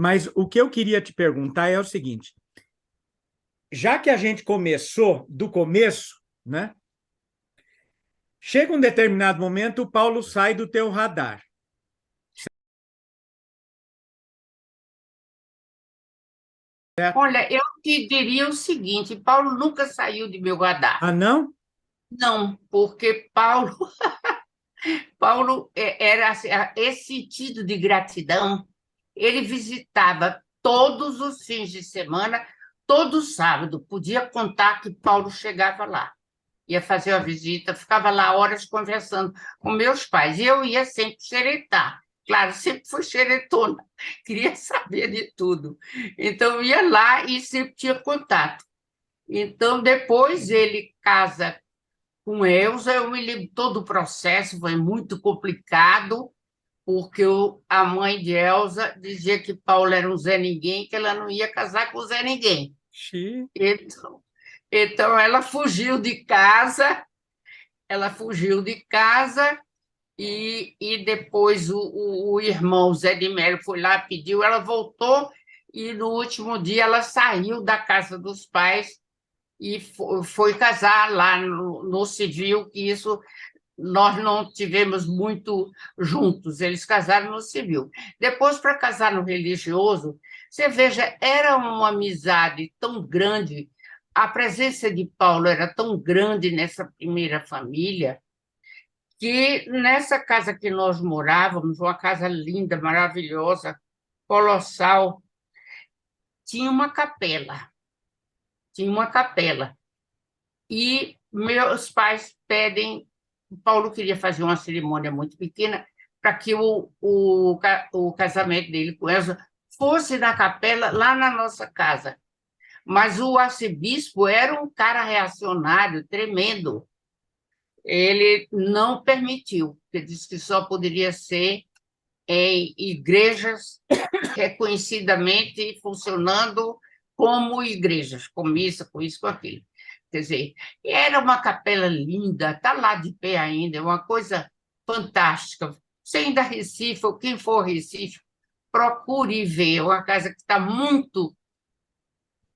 Mas o que eu queria te perguntar é o seguinte: já que a gente começou do começo, né? Chega um determinado momento, o Paulo sai do teu radar. Certo? Olha, eu te diria o seguinte: Paulo nunca saiu de meu radar. Ah, não? Não, porque Paulo era assim, esse sentido de gratidão. Ele visitava todos os fins de semana, todo sábado. Podia contar que Paulo chegava lá, ia fazer a visita, ficava lá horas conversando com meus pais. E eu ia sempre xeretar. Claro, sempre fui xeretona, queria saber de tudo. Então, eu ia lá e sempre tinha contato. Então, depois ele casa com Elza, eu me lembro todo o processo, foi muito complicado, porque a mãe de Elza dizia que Paulo era um Zé Ninguém, que ela não ia casar com o Zé Ninguém. Xiii. Então ela fugiu de casa e depois o irmão Zé de Mello foi lá, pediu, ela voltou e no último dia ela saiu da casa dos pais e foi casar lá no civil, que isso nós não tivemos muito juntos, eles casaram no civil. Depois, para casar no religioso, você veja, era uma amizade tão grande, a presença de Paulo era tão grande nessa primeira família, que nessa casa que nós morávamos, uma casa linda, maravilhosa, colossal, tinha uma capela. Tinha uma capela. E meus pais pedem. Paulo queria fazer uma cerimônia muito pequena para que o casamento dele com Elsa fosse na capela, lá na nossa casa. Mas o arcebispo era um cara reacionário, tremendo. Ele não permitiu, ele disse que só poderia ser em igrejas reconhecidamente funcionando como igrejas, com missa, com isso, com aquilo. Quer dizer, era uma capela linda, está lá de pé ainda, é uma coisa fantástica. Você ainda é Recife, ou quem for Recife, procure ver, é uma casa que está muito,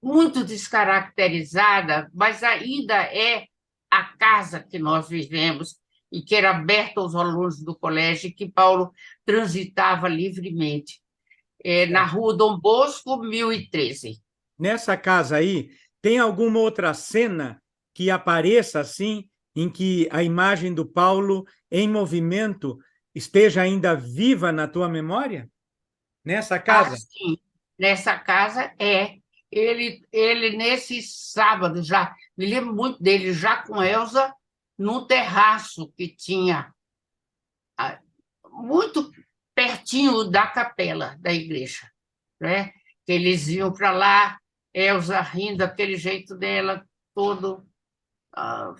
muito descaracterizada, mas ainda é a casa que nós vivemos e que era aberta aos alunos do colégio, e que Paulo transitava livremente na Certo. Rua Dom Bosco, 1013. Nessa casa aí, tem alguma outra cena que apareça assim, em que a imagem do Paulo em movimento esteja ainda viva na tua memória? Nessa casa? Assim, nessa casa ele nesse sábado já, me lembro muito dele já com Elza num terraço que tinha ah, muito pertinho da capela da igreja, né? Que eles iam para lá, Elza rindo daquele jeito dela, todo ah,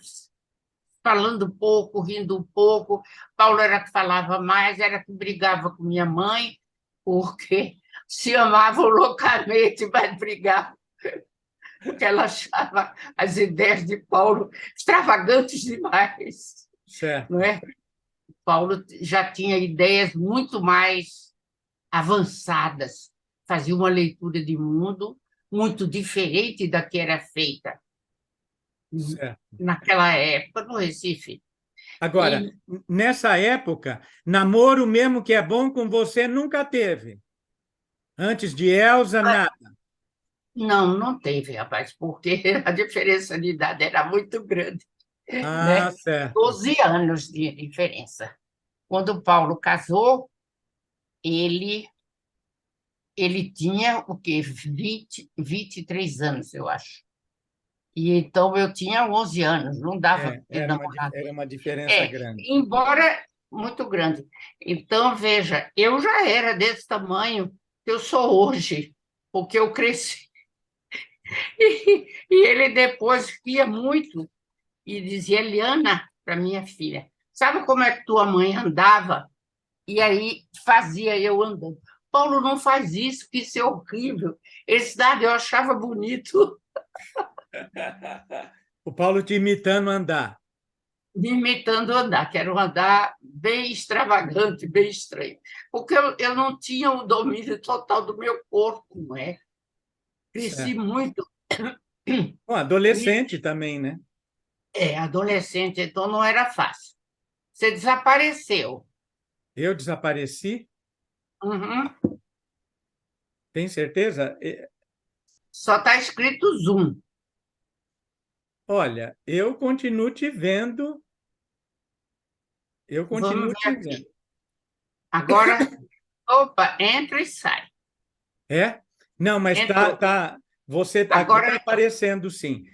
falando pouco, rindo um pouco. Paulo era que falava mais, era que brigava com minha mãe, porque se amavam loucamente, mas brigavam, porque ela achava as ideias de Paulo extravagantes demais, Certo. não é? Paulo já tinha ideias muito mais avançadas, fazia uma leitura de mundo muito diferente da que era feita Certo. naquela época no Recife. Agora, E nessa época, namoro mesmo que é bom com você nunca teve. Antes de Elsa, nada. não, não teve, rapaz, porque a diferença de idade era muito grande, Ah, né? certo. 12 anos de diferença. Quando o Paulo casou, ele, ele tinha o quê? 23 anos, eu acho. E então eu tinha 11 anos, não dava É, para ter namorado. era uma diferença É, grande. embora muito grande. Então, veja, eu já era desse tamanho que eu sou hoje, porque eu cresci. E ele depois ria muito e dizia, Eliana, para minha filha, sabe como é que tua mãe andava? E aí fazia eu andando. Paulo, não faz isso, que isso é horrível. Esse dado eu achava bonito. O Paulo te imitando andar. me imitando andar, que era um andar bem extravagante, bem estranho, porque eu não tinha o domínio total do meu corpo, não é? Cresci Certo. muito. Bom, E, adolescente também, né? adolescente, então não era fácil. Você desapareceu. Eu desapareci, Uhum. tem certeza? Só está escrito Zoom. Olha, eu continuo te vendo, eu Vamos continuo ver te vendo. aqui. Agora, opa, entra e sai. É? Não, mas Entrou. você agora Agora está aparecendo, sim.